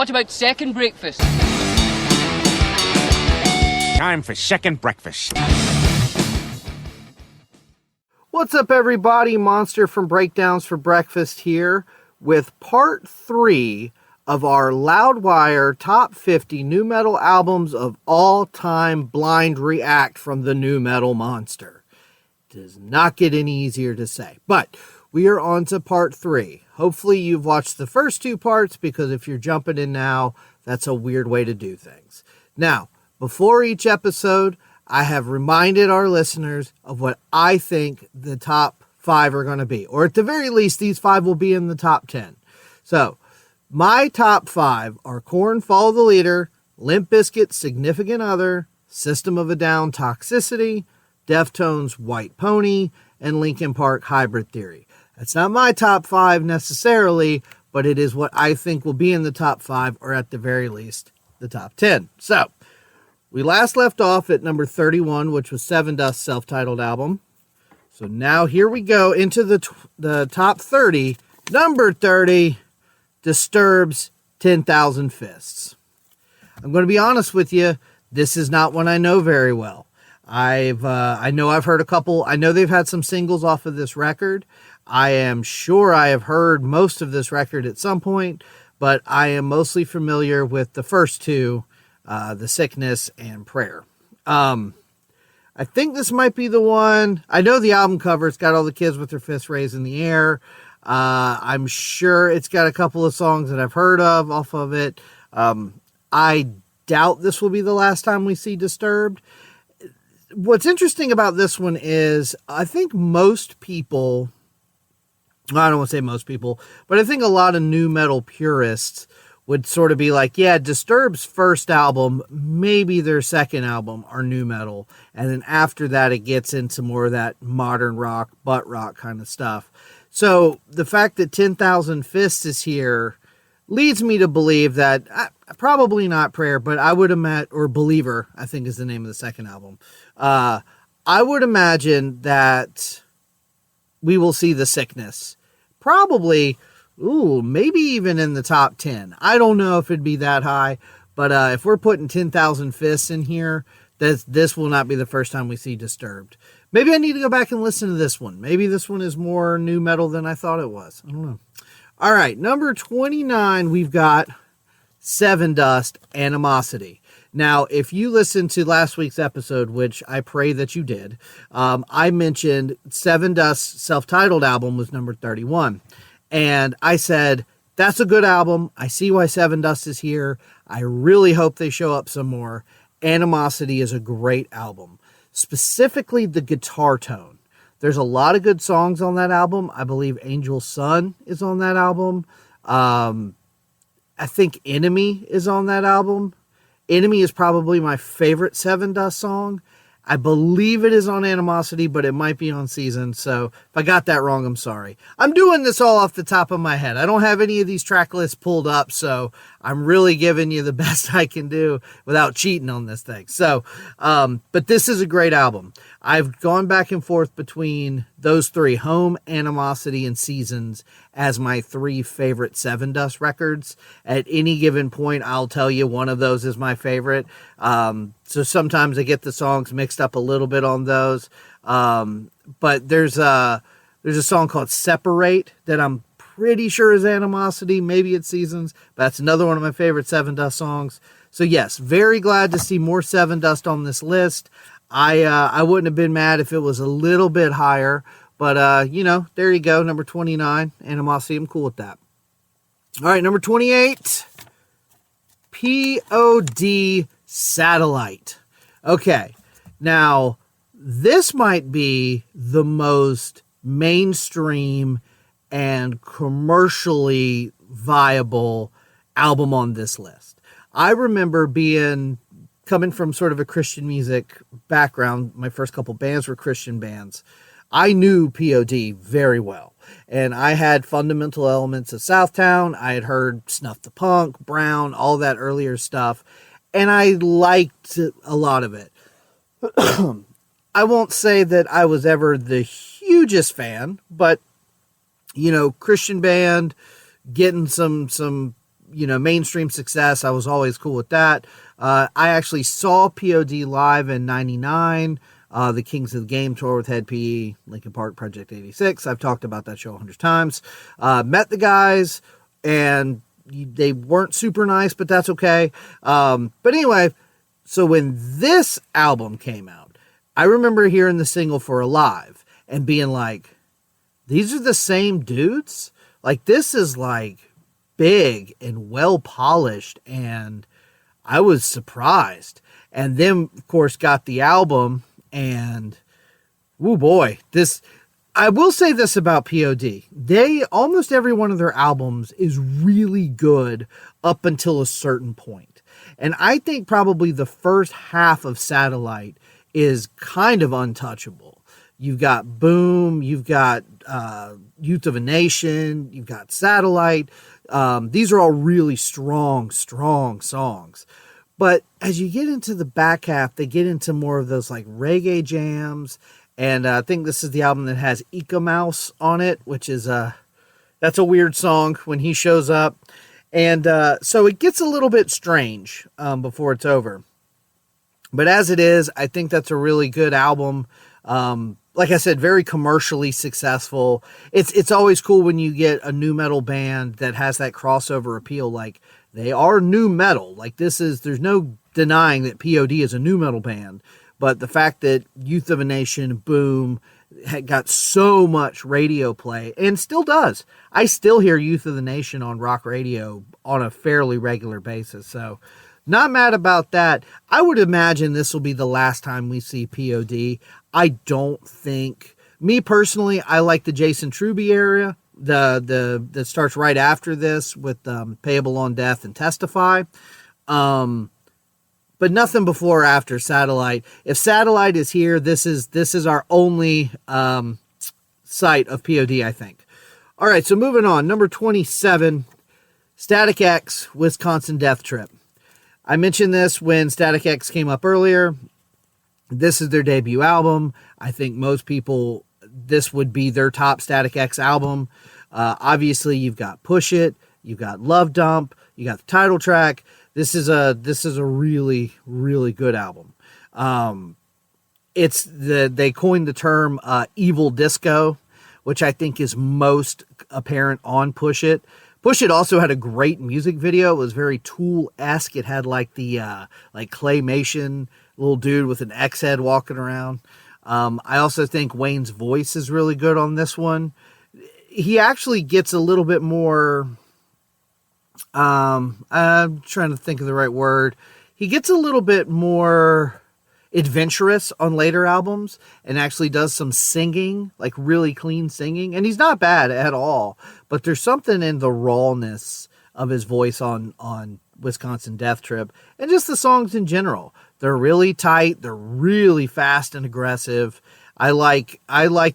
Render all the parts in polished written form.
What about second breakfast? Time for second breakfast. What's up, everybody? Monster from Breakdowns for Breakfast here with part 3 of our Loudwire Top 50 NuMetal albums of all time blind react from the NuMetal monster. It does not get any easier to say, but we are on to part 3. Hopefully you've watched the first 2 parts, because if you're jumping in now, that's a weird way to do things. Now, before each episode, I have reminded our listeners of what I think the top 5 are going to be. Or at the very least, these 5 will be in the top 10. So, my top 5 are Korn, Follow the Leader, Limp Bizkit, Significant Other, System of a Down, Toxicity, Deftones, White Pony, and Linkin Park, Hybrid Theory. That's not my top 5 necessarily, but it is what I think will be in the top 5, or at the very least, the top 10. So, we last left off at number 31, which was Sevendust's self-titled album. So now here we go into the top 30. Number 30, Disturbed's 10,000 Fists. I'm going to be honest with you, this is not one I know very well. I know I've heard a couple. I know they've had some singles off of this record. I am sure I have heard most of this record at some point, but I am mostly familiar with the first 2. The Sickness and Prayer. I think this might be the one. I know the album cover, it's got all the kids with their fists raised in the air. I'm sure it's got a couple of songs that I've heard of off of it. I doubt this will be the last time we see Disturbed. What's interesting about this one is I think most people, I don't want to say most people, but I think a lot of NuMetal purists would sort of be like, yeah, Disturbed's first album, maybe their second album, are NuMetal. And then after that, it gets into more of that modern rock, butt rock kind of stuff. So the fact that 10,000 Fists is here leads me to believe that, probably not Prayer, but I would imagine, or Believer, I think is the name of the second album. I would imagine that we will see The Sickness. Probably, maybe even in the top 10. I don't know if it'd be that high, but if we're putting 10,000 Fists in here, this will not be the first time we see Disturbed. Maybe I need to go back and listen to this one. Maybe this one is more NuMetal than I thought it was. I don't know. All right, number 29, we've got Sevendust, Animosity. Now, if you listened to last week's episode, which I pray that you did, I mentioned Sevendust's self-titled album was number 31. And I said, that's a good album. I see why Sevendust is here. I really hope they show up some more. Animosity is a great album. Specifically, the guitar tone. There's a lot of good songs on that album. I believe Angel Sun is on that album. I think Enemy is on that album. Enemy is probably my favorite Sevendust song. I believe it is on Animosity, but it might be on Season. So if I got that wrong, I'm sorry. I'm doing this all off the top of my head. I don't have any of these track lists pulled up, so I'm really giving you the best I can do without cheating on this thing. So, but this is a great album. I've gone back and forth between those 3, Home, Animosity, and Seasons, as my 3 favorite Sevendust records. At any given point, I'll tell you one of those is my favorite. So sometimes I get the songs mixed up a little bit on those. But there's a song called Separate that I'm pretty sure is Animosity. Maybe it's Seasons. But that's another one of my favorite Sevendust songs. So yes, very glad to see more Sevendust on this list. I wouldn't have been mad if it was a little bit higher. But, there you go. Number 29, Animosity. I'm cool with that. All right, number 28, P.O.D. Satellite. Okay, now, this might be the most mainstream and commercially viable album on this list. I remember coming from sort of a Christian music background. My first couple bands were Christian bands. I knew P.O.D. very well. And I had fundamental elements of Southtown. I had heard Snuff the Punk, Brown, all that earlier stuff. And I liked a lot of it. I won't say that I was ever the hugest fan, but, Christian band, getting some mainstream success. I was always cool with that. I actually saw POD live in 99, the Kings of the Game tour with Head PE, Linkin Park Project 86. I've talked about that show 100 times. Met the guys, and they weren't super nice, but that's okay. But anyway, so when this album came out, I remember hearing the single for Alive and being like, these are the same dudes? Like, this is like big and well polished, and I was surprised. And then, of course, got the album, and oh boy, I will say this about POD. Almost every one of their albums is really good up until a certain point. And I think probably the first half of Satellite is kind of untouchable. You've got Boom, you've got Youth of a Nation, you've got Satellite. These are all really strong songs. But as you get into the back half, they get into more of those like reggae jams. And I think this is the album that has Ika Mouse on it, which is that's a weird song when he shows up. And so it gets a little bit strange before it's over. But as it is, I think that's a really good album. Like I said, very commercially successful. It's always cool when you get a nu metal band that has that crossover appeal. Like, they are nu metal. Like, there's no denying that POD is a nu metal band. But the fact that Youth of a Nation, Boom, had got so much radio play, and still does. I still hear Youth of the Nation on rock radio on a fairly regular basis. So, not mad about that. I would imagine this will be the last time we see POD. I don't think, me personally, I like the Jason Truby era, that starts right after this with Payable on Death and Testify. But nothing before or after Satellite. If Satellite is here, this is our only sight of POD, I think. All right, so moving on. Number 27, Static X, Wisconsin Death Trip. I mentioned this when Static X came up earlier. This is their debut album. I think most people, this would be their top Static X album. Obviously, you've got Push It, you've got Love Dump, you got the title track. This is a really, really good album. They coined the term evil disco, which I think is most apparent on Push It. Push It also had a great music video. It was very Tool-esque. It had like the like claymation little dude with an X head walking around. I also think Wayne's voice is really good on this one. He actually gets a little bit more, I'm trying to think of the right word. He gets a little bit more adventurous on later albums and actually does some singing, like really clean singing. And he's not bad at all, but there's something in the rawness of his voice on Wisconsin Death Trip, and just the songs in general. They're really tight. They're really fast and aggressive. I like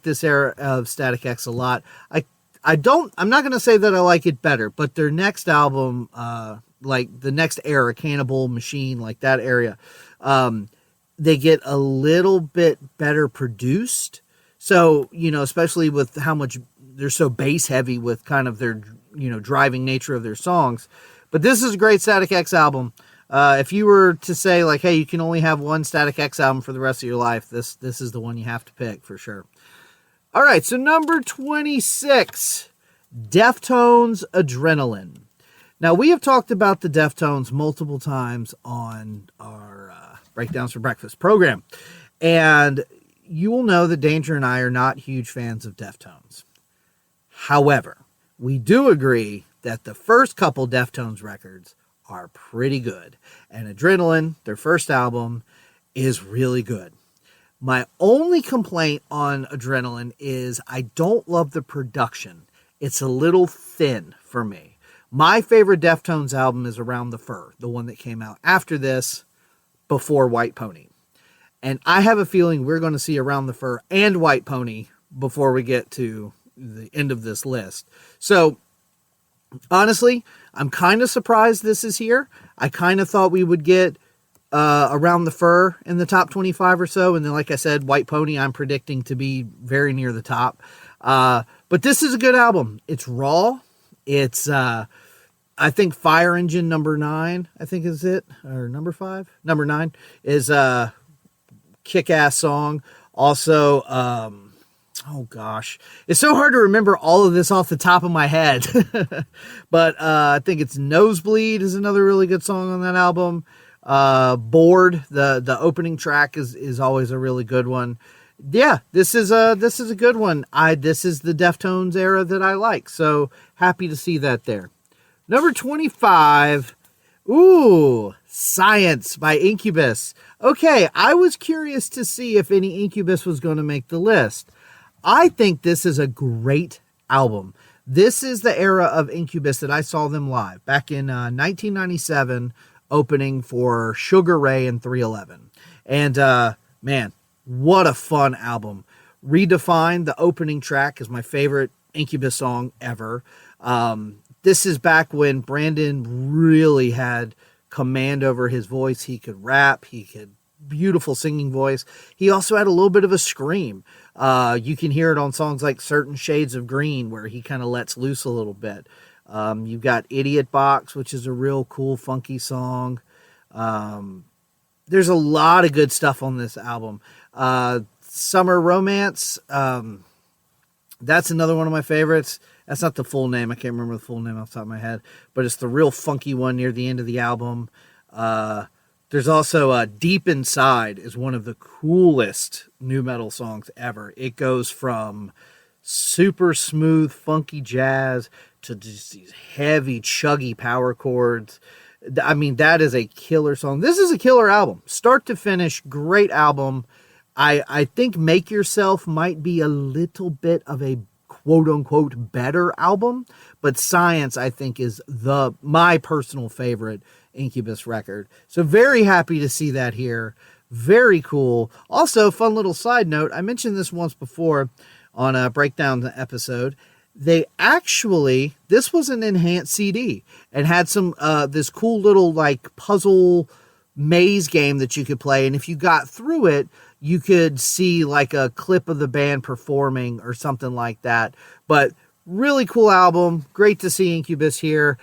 this era of Static X a lot. I'm not going to say that I like it better, but their next album, like the next era, Cannibal Machine, like that area, they get a little bit better produced. So, especially with how much they're so bass heavy with kind of their, driving nature of their songs. But this is a great Static X album. If you were to say like, hey, you can only have one Static X album for the rest of your life, this is the one you have to pick for sure. All right, so number 26, Deftones Adrenaline. Now, we have talked about the Deftones multiple times on our Breakdowns for Breakfast program, and you will know that Danger and I are not huge fans of Deftones. However, we do agree that the first couple Deftones records are pretty good, and Adrenaline, their first album, is really good. My only complaint on Adrenaline is I don't love the production. It's a little thin for me. My favorite Deftones album is Around the Fur, the one that came out after this, before White Pony. And I have a feeling we're going to see Around the Fur and White Pony before we get to the end of this list. So, honestly, I'm kind of surprised this is here. I kind of thought we would get Around the Fur in the top 25 or so. And then, like I said, White Pony, I'm predicting to be very near the top. But this is a good album. It's raw. It's I think Fire Engine number 9, I think is it, or number 5, number 9 is a kick-ass song. Also, oh gosh, it's so hard to remember all of this off the top of my head. But I think it's Nosebleed is another really good song on that album. Bored, the opening track is always a really good one. Yeah, this is a good one. This is the Deftones era that I like. So happy to see that there. Number 25. Ooh, Science by Incubus. Okay, I was curious to see if any Incubus was going to make the list. I think this is a great album. This is the era of Incubus that I saw them live back in 1997, opening for Sugar Ray and 311. And man, what a fun album. Redefined, the opening track, is my favorite Incubus song ever. This is back when Brandon really had command over his voice. He could rap. He could beautiful singing voice. He also had a little bit of a scream. You can hear it on songs like Certain Shades of Green, where he kind of lets loose a little bit. You've got Idiot Box, which is a real cool, funky song. There's a lot of good stuff on this album. Summer Romance, that's another one of my favorites. That's not the full name. I can't remember the full name off the top of my head, but it's the real funky one near the end of the album. There's also Deep Inside is one of the coolest nu metal songs ever. It goes from super smooth, funky jazz to just these heavy, chuggy power chords. I mean, that is a killer song. This is a killer album. Start to finish, great album. I think Make Yourself might be a little bit of a quote-unquote better album, but Science, I think, is my personal favorite Incubus record. So very happy to see that here. Very cool. Also, fun little side note, I mentioned this once before on a breakdown episode. This was an enhanced CD and had some this cool little like puzzle maze game that you could play, and if you got through it, you could see like a clip of the band performing or something like that. But really cool album. Great to see Incubus here.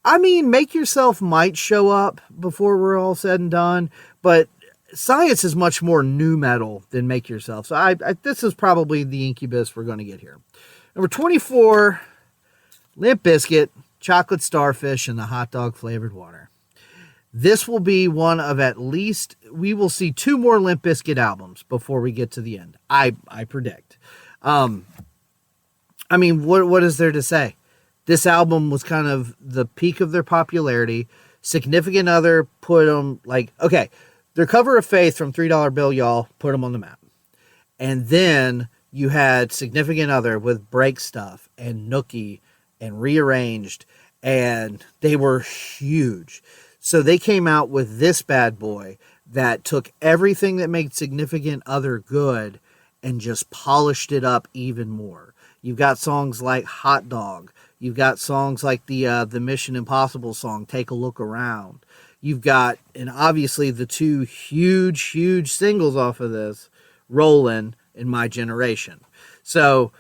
I mean, Make Yourself might show up before we're all said and done, but Science is much more nu metal than Make Yourself. So this is probably the Incubus we're going to get here. Number 24, Limp Bizkit, Chocolate Starfish, and the Hot Dog Flavored Water. This will be one of we will see 2 more Limp Bizkit albums before we get to the end. I predict. I mean, what is there to say? This album was kind of the peak of their popularity. Significant Other put them their cover of Faith from $3 Bill Y'all put them on the map. And then you had Significant Other with Break Stuff and Nookie and Rearranged, and they were huge. So they came out with this bad boy that took everything that made Significant Other good and just polished it up even more. You've got songs like Hot Dog. You've got songs like the Mission Impossible song, Take a Look Around. You've got, and obviously the 2 huge singles off of this, Rollin' and My Generation. So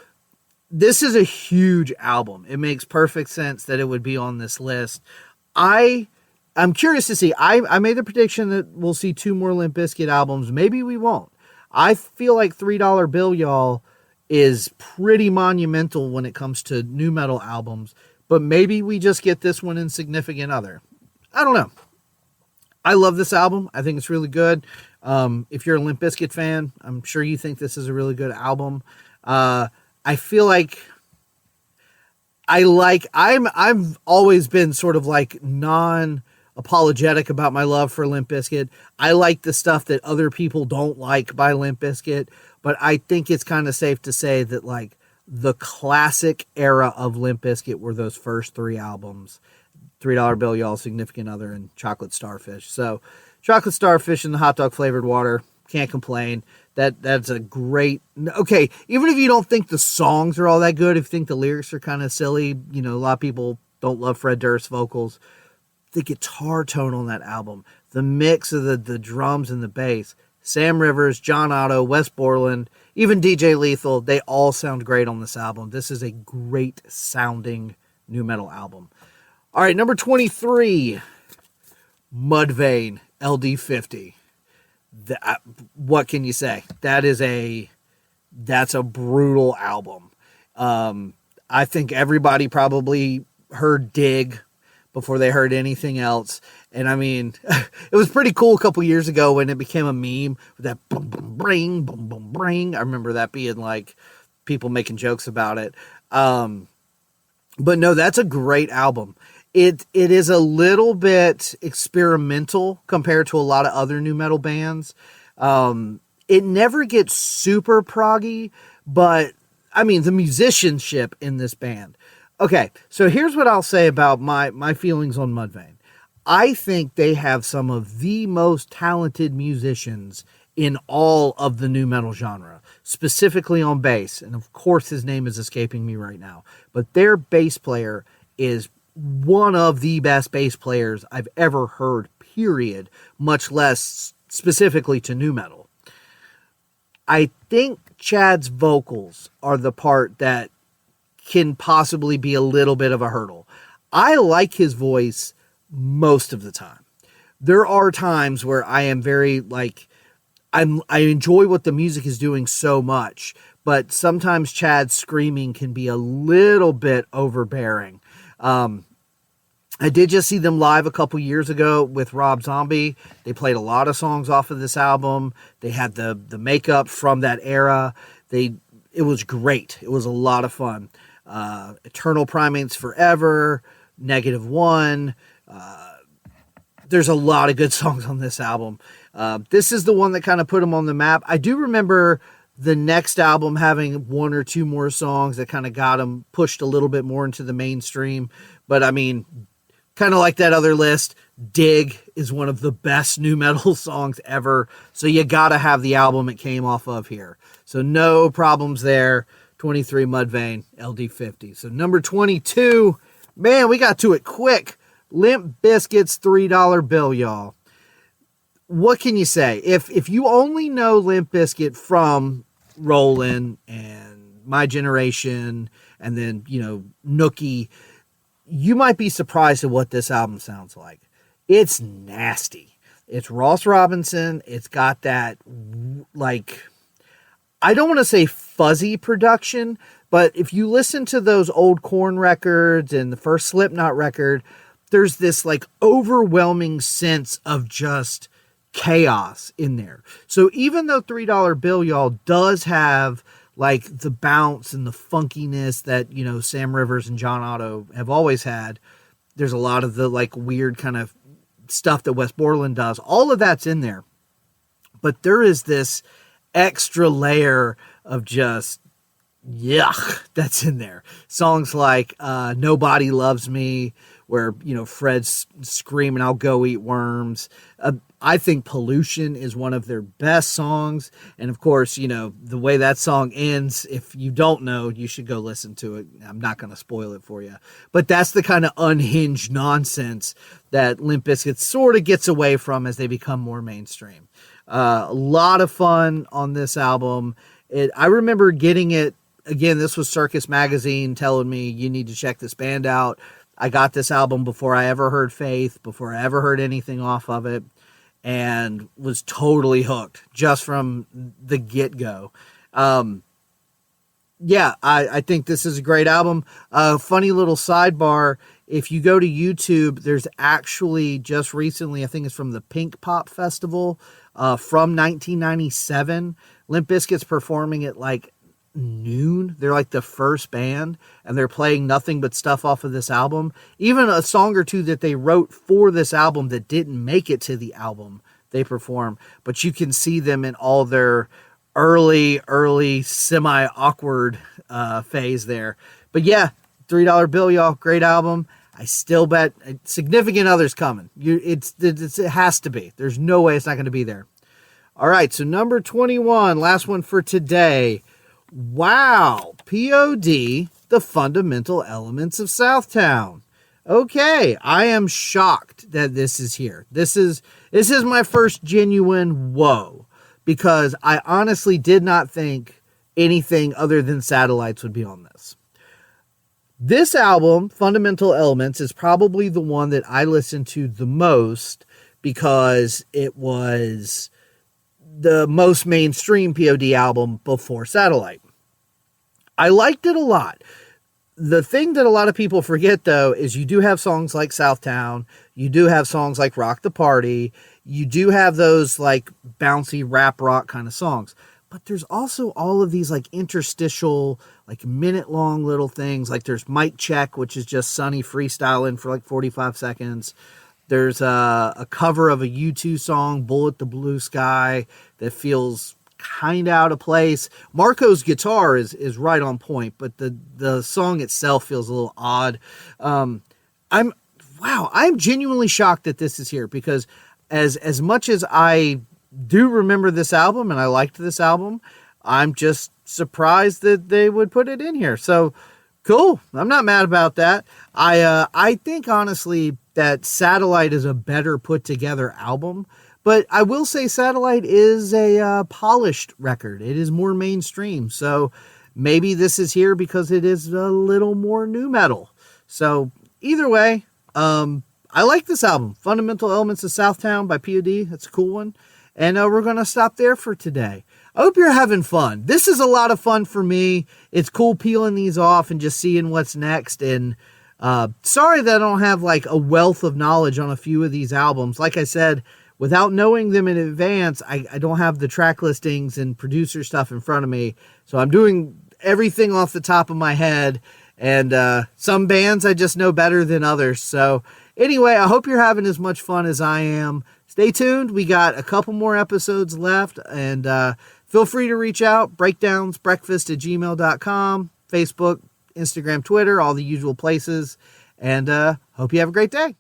this is a huge album. It makes perfect sense that it would be on this list. I'm curious to see. I made the prediction that we'll see 2 more Limp Bizkit albums. Maybe we won't. I feel like $3 Bill Y'all is pretty monumental when it comes to nu metal albums, but maybe we just get this one in Significant Other. I don't know. I love this album. I think it's really good. If you're a Limp Bizkit fan, I'm sure you think this is a really good album. I feel like I've always been sort of like apologetic about my love for Limp Bizkit. I like the stuff that other people don't like by Limp Bizkit, but I think it's kind of safe to say that like the classic era of Limp Bizkit were those first 3 albums, $3 Bill Y'all, Significant Other, and Chocolate Starfish. So Chocolate Starfish and the Hot Dog Flavored Water, can't complain. That's a great, okay, even if you don't think the songs are all that good, if you think the lyrics are kind of silly, a lot of people don't love Fred Durst's vocals. The guitar tone on that album, the mix of the drums and the bass, Sam Rivers, John Otto, Wes Borland, even DJ Lethal, they all sound great on this album. This is a great sounding nu metal album. All right, number 23, Mudvayne LD50. What can you say? That's a brutal album. I think everybody probably heard Dig before they heard anything else. And I mean, it was pretty cool a couple years ago when it became a meme with that boom, boom, bring, boom, boom, bring. I remember that being like people making jokes about it. But no, that's a great album. It is a little bit experimental compared to a lot of other nu metal bands. It never gets super proggy, but I mean, the musicianship in this band. Okay, so here's what I'll say about my feelings on Mudvayne. I think they have some of the most talented musicians in all of the nu metal genre, specifically on bass. And of course, his name is escaping me right now. But their bass player is one of the best bass players I've ever heard, period, much less specifically to nu metal. I think Chad's vocals are the part that can possibly be a little bit of a hurdle. I like his voice most of the time. There are times where I am very I enjoy what the music is doing so much, but sometimes Chad's screaming can be a little bit overbearing. I did just see them live a couple years ago with Rob Zombie. They played a lot of songs off of this album. They had the makeup from that era. It was great. It was a lot of fun. Eternal Primates Forever, -1. There's a lot of good songs on this album. This is the one that kind of put them on the map. I do remember the next album having one or two more songs that kind of got them pushed a little bit more into the mainstream. But I mean, kind of like that other list, Dig is one of the best nu metal songs ever. So you got to have the album it came off of here. So no problems there. 23, Mudvayne, LD50. So number 22, man, we got to it quick. Limp Bizkit's $3 bill, y'all. What can you say? If you only know Limp Bizkit from Rollin' and My Generation and then, Nookie, you might be surprised at what this album sounds like. It's nasty. It's Ross Robinson. It's got that, I don't want to say fuzzy production, but if you listen to those old Korn records and the first Slipknot record, there's this overwhelming sense of just chaos in there. So even though $3 bill, y'all, does have the bounce and the funkiness that, Sam Rivers and John Otto have always had, there's a lot of the weird kind of stuff that Wes Borland does. All of that's in there. But there is this extra layer of just yuck that's in there. Songs like Nobody Loves Me, where, Fred's screaming, I'll go eat worms. I think Pollution is one of their best songs. And of course, the way that song ends, if you don't know, you should go listen to it. I'm not going to spoil it for you. But that's the kind of unhinged nonsense that Limp Bizkit sort of gets away from as they become more mainstream. A lot of fun on this album. I remember getting it, again, this was Circus Magazine telling me, you need to check this band out. I got this album before I ever heard Faith, before I ever heard anything off of it, and was totally hooked just from the get-go. I think this is a great album. Funny little sidebar, if you go to YouTube, there's actually just recently, I think it's from the Pink Pop Festival from 1997, Limp Bizkit's performing at noon. They're the first band, and they're playing nothing but stuff off of this album. Even a song or two that they wrote for this album that didn't make it to the album, they perform. But you can see them in all their early semi-awkward phase there. But yeah, $3 bill, y'all. Great album. I still bet Significant Other's coming. It has to be. There's no way it's not going to be there. All right, so number 21, last one for today. Wow, P.O.D., The Fundamental Elements of Southtown. Okay, I am shocked that this is here. This is my first genuine whoa, because I honestly did not think anything other than Satellites would be on this. This album, Fundamental Elements, is probably the one that I listened to the most because it was the most mainstream POD album before Satellite. I liked it a lot. The thing that a lot of people forget, though, is you do have songs like Southtown. You do have songs like Rock the Party. You do have those like bouncy rap rock kind of songs. But there's also all of these like interstitial, like minute-long little things. Like there's Mic Check, which is just Sonny freestyling for like 45 seconds. There's a cover of a U2 song, Bullet the Blue Sky, that feels kind of out of place. Marco's guitar is right on point, but the song itself feels a little odd. I'm genuinely shocked that this is here, because as much as I do remember this album and I liked this album, I'm just surprised that they would put it in here. So cool. I'm not mad about that. I think honestly that Satellite is a better put together album, but I will say Satellite is a polished record. It is more mainstream. So maybe this is here because it is a little more nu metal. So either way, I like this album. Fundamental Elements of Southtown by POD. That's a cool one. And we're going to stop there for today. I hope you're having fun. This is a lot of fun for me. It's cool peeling these off and just seeing what's next. And sorry that I don't have like a wealth of knowledge on a few of these albums. Like I said, without knowing them in advance, I don't have the track listings and producer stuff in front of me. So I'm doing everything off the top of my head. And some bands I just know better than others. So anyway, I hope you're having as much fun as I am. Stay tuned. We got a couple more episodes left. And feel free to reach out. breakdownsbreakfast@gmail.com. Facebook, Instagram, Twitter, all the usual places. And hope you have a great day.